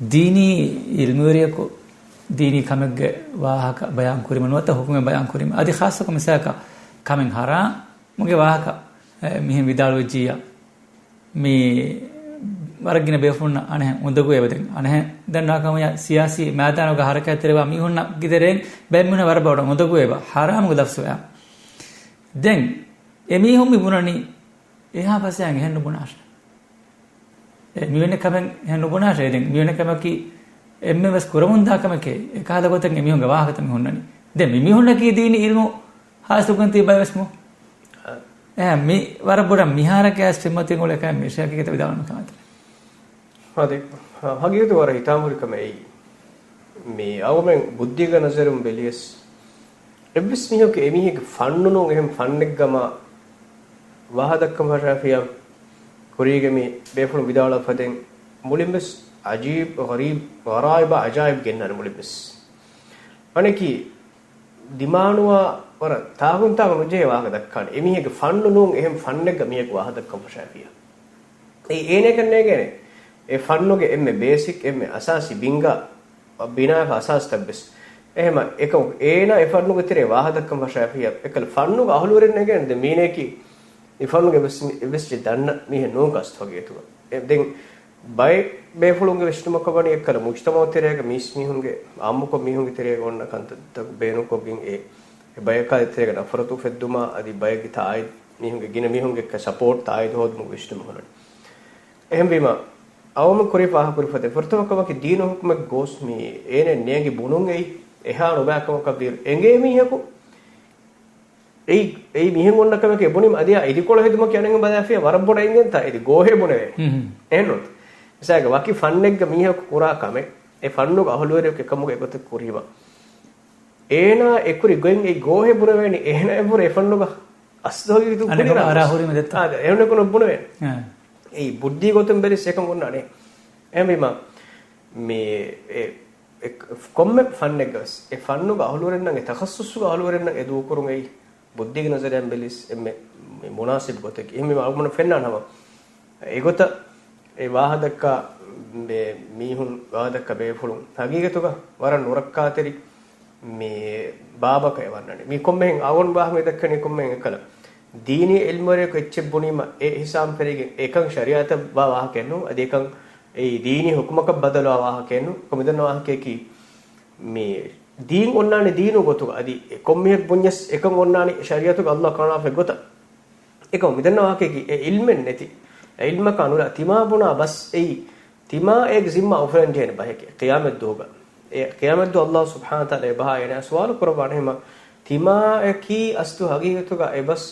දීනී ඉල්මුවරියකෝ දීනී කමෙක්ගේ වාහක බයන් කුරිම නුවත හුකුමේ බයන් කුරිම අදි ખાસක මිසක කමෙන් හරා මුගේ වාහක මිහින් විදාල වෙජියා මේ වරගින බේෆුන්න අනේ උඳගු එවදෙන් අනේ දැන් නාකම සියාසි මෑදානක හරකතරවා මිහුන්න ගිදරෙන් බැම්මුන වරබවඩ උඳගු එව හරාමුගේ දස්සෝයා දැන් එමිහුම් මිබුණනි එහා පස්සෙන් එහෙන්න බුණාෂ මිවෙන කමෙන් එහෙන්න බුණාෂ දැන් මිවෙන කමකි එම්මස් කුරමුන්දා කමකේ එකාද ගොතෙන් එමිහුන්ගේ වාහක තම හොන්නනි දැන් මිහුන්න කී දීනි ඉල්මු හාසුකන් තිබයස්මු මේ වරබොඩ මිහාරකෑස් පෙම්මතින් වල කෑ මේෂයකේ තව දාන්න කමතේ අതെ හගියතු වර හිතාමුරිකම එයි මේ අවමෙන් බුද්ධික නසරුම් බෙලියස් එබ්බස් මිහක එමිහික ෆන්නුනෝ එහෙම ෆන්නෙක් ගම වහදක්කම රාෆියා කුරීගෙමි බේෆුණු විදාල ෆදෙන් මුලින්බස් අජීබ් ගරීබ් වරායිබ අජායිබ් ගෙන්නන මුලින්බස් අනකි දිමානුවා වර තාගුන් තාග නුජේ වාහක දක්කන එමිහික ෆන්නුනෝ එහෙම ෆන්නෙක් ගමියක වහදක්කම රාෆියා ඒ ඒනේ කන්නේ ගනේ ඒ ෆන්නුගේ එම්මේ බේසික් එම්මේ අසාසි බින්ගා බිනාක අසාස් තබ්බස් එහෙම එක ඒන ඒ ෆන්නුගේ තිරේ වාහදක්කම රාෆියා එකල ෆන්නුගේ අහලුවරෙන් නේගෙන ද මීනේකි ඒ ෆන්නුගේ බස් දන්න මිහ නෝකස් වගේ තුව දැන් බයි බේෆුලුන්ගේ විශ්තුමක වණි එකල මුජ්තමෝ තිරේක මිස් මිහුන්ගේ ආම්මුක මිහුන්ගේ තිරේ ගොන්න කන්ත බේනුකොගින් ඒ බයකා තිරේක නෆරතු ෆෙද්දුමා අදි බයගි තායි මිහුන්ගේ ගින මිහුන්ගේ සපෝට් තායි දොත් මු විශ්තුම හොරන එහෙම බීම අවම කුරි පාහ කුරි ෆද ෆර්තමකමක දීන හුක්ම ගෝස් මි ඒනේ නේගි බුනුන් එයි එහා නොබෑකමක බීර් එංගේ මිහකු ඒ මිහෙන් ඔන්නකමක එබුනිම අදියා ඉදිකොළ හෙදුම කියනංග බදාෆිය වරබොඩ එංගෙන් තා ඉදි ගෝහෙ බොනේ එහෙනොත් එසාග වකි ෆන්නෙග්ග මිහකු කුරා කමෙ ඒ ෆන්නුග අහලුවරෙක එකමුග එකත කුරීම ඒනා එකුරි ගොෙන් ඒ ගෝහෙ බුර වෙනි එහෙන එබුර ඒ ෆන්නුග අස්දෝගි විතු කුරි ආරාහුරිම දෙත්තා ආද එහෙන කොන බුන වෙන ඒ බුද්ධි ගොතම් බෙරිස් එකම ගොන්නනේ එමෙම මේ කොම්මෙ ෆන්නෙග්ගස් ඒ ෆන්නුග අහලුවරෙන් නම් ඒ තඛස්සුස්ග අහලුවරෙන් නම් ඒ දූ කරුන් ඒ බුද්ධික නසරෙන් බෙලිස් එමෙ මුනාසිබ් ගොතක එමෙ අල්මන ෆෙන්නනම ඒ ගොත ඒ වාහදක්ක මේ මීහුන් වාහදක්ක බේෆුලුන් හගීගතුක වරන් උරක්කාතරි මේ බාබක එවන්නනේ මේ කොම්මෙන් අවොන් බාහමෙ දක්කනේ කොම්මෙන් එකල දීනි ඉල්මරේක එච්චබුනීම ඒ හිසාම් පෙරේගෙන් එකං ශරියත වාහ කෙන්නු අදේකං ඒ දීනි හුකුමක බදලවා වාහ කෙන්නු කොමිදන වාහකේ කි මේ දීන් ඔන්නානේ දීනු ගොතුක අදි කොම්මියක් බුඤ්ඤස් එකං ඔන්නානේ ශරියතුක අල්ලාහ් කනාෆෙ ගොත එක මිදන වාහකේ කි ඒ ඉල්මෙන් නැති ඉල්ම කනුලා තිමා බුණා බස් ඒ තිමා ඒක zimma උෆරන් ජේන බහක ඛියාමත් දෝග ඒ ඛියාමත් දෝ අල්ලාහ් සුබ්හානහු තාලා බහා යන සවාල් කුර්බාන හිම තිමා කි අස්තු හගීගතුක ඒ බස්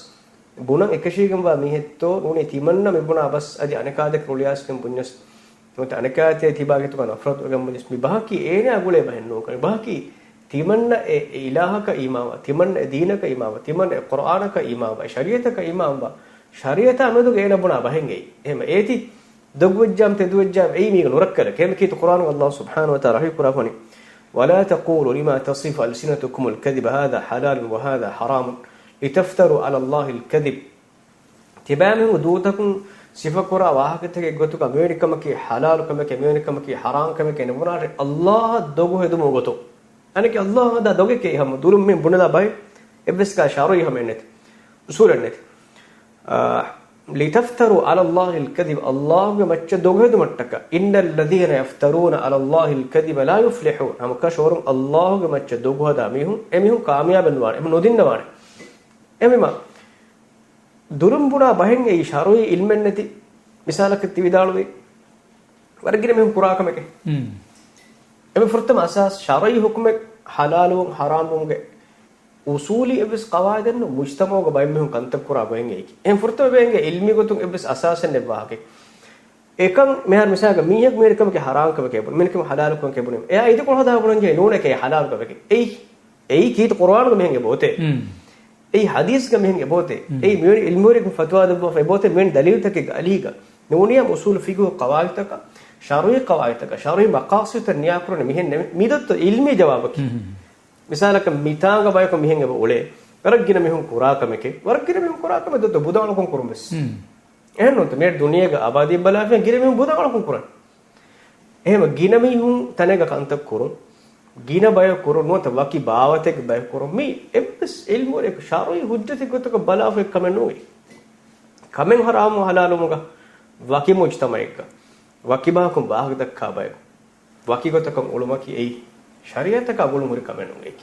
බුණ එකශීගම් වා මිහෙත්තෝ නුනේ තිමන්න මෙබුණා බස් අදි අනකාද ක්‍රොලියාස්කම් පුඤ්ඤස් නොත අනකාතේ තිබාගතුක නෆරත් ගම් මුලිස් මි බහකි ඒනේ අගුලේ බහෙන්නෝ කර බහකි තිමන්න ඒ ඉලාහක ඊමාව තිමන්න දීනක ඊමාව තිමන්න කුර්ආනක ඊමාව ශරීයතක ඊමාව ශරීයත අනුදු ගේන බුණා බහෙන්ගේ එහෙම ඒති දොග්වජ්ජම් තෙදුවජ්ජම් ඒ මීග නොරක්කල කේම කීත කුර්ආන අල්ලාහ් සුබ්හානහු වතාලා රහි කුරාෆනි ولا تقولوا لما تصف ألسنتكم الكذب هذا حلال وهذا حرام لتفتروا على الله الكذب تبامه دوتكم صفكرا واهكتك غتك امريكمكي حلال كمكي امريكمكي حرام كمكي نبرار الله دوغو هدمو غتو انك الله دا دوغكي هم دولم من بندا باي ابسكا شاروي همنت اصولنت لتفتروا على الله الكذب الله مچ دوغو هدو متك ان الذين يفترون على الله الكذب لا يفلحون هم كشور الله مچ دوغو هدا ميهم කාමයාබන් වාර එම නොදින්න වාර එමෙම දුරුම්බුණා බහෙන් ඒ ශාරෝයි ඉල්මෙන් නැති මිසාලක තිවිදාළුවේ වර්ගින මෙහු කුරාකමක එමෙ ෆෘතම අසස් ශාරෝයි හුකුම හලාලුන් හරාමුන්ගේ උසූලි එබස් කවායදෙන් මුජ්තමෝග බයින් මෙහු කන්ත කුරා බෙන් ඒකි එම් ෆෘතම බෙන්ගේ ඉල්මි ගොතුන් එබස් අසාසෙන් නෙවාගේ එකම් මෙහර මිසාග මීයක් මේකමක හරාම්කමක එබුන මෙන්නකම හලාලුකමක එබුන එයා ඊට කොහොද හබුනන් ජේ නෝනකේ හලාලුකමක එයි කීත කුර්ආනක මෙහෙන්ගේ බෝතේ ඒ හදීස් ක මෙහෙන්ගේ බෝතේ ඒ මෙවනි ඉල්මුරික ෆත්වා දබෝ ෆබෝතේ මෙන් දලීල් තක අලීග නෝනියම් උසූල් ෆිගු කවායිතක ශරයි කවායිතක ශරයි මකාසිත නියාකරන මෙහෙන් මිදත් ඉල්මි ජවාබක මිසාලක මිතාග බයක මෙහෙන්ගේ ඔලේ වරගින මෙහුන් කුරාකමකේ වරගින මෙහුන් කුරාකම දොත බුදාලකම් කරුම්බස් එහෙනොත් මේ දුනියක ආබාදී බලාෆෙන් ගිර මෙහුන් බුදාලකම් කුරන් එහෙම ගිනමි හුන් තනක කන්තක් කරුම් ගින බය කරු නොත වකි බාවතෙක් බය කරු මේ එබ්ස් ඉල්මු එක ශාරයි හුජ්ජති ගොතක බලාෆෙක් කමනෝයි කමෙන් හරාම හලාලුමුග වකි මුජ්තමයික වකි බාකුම් බාහක දක්කා බය වකි ගොතක උලමකි ඒ ශරීයතක අගුළු මුරි කමනෝයි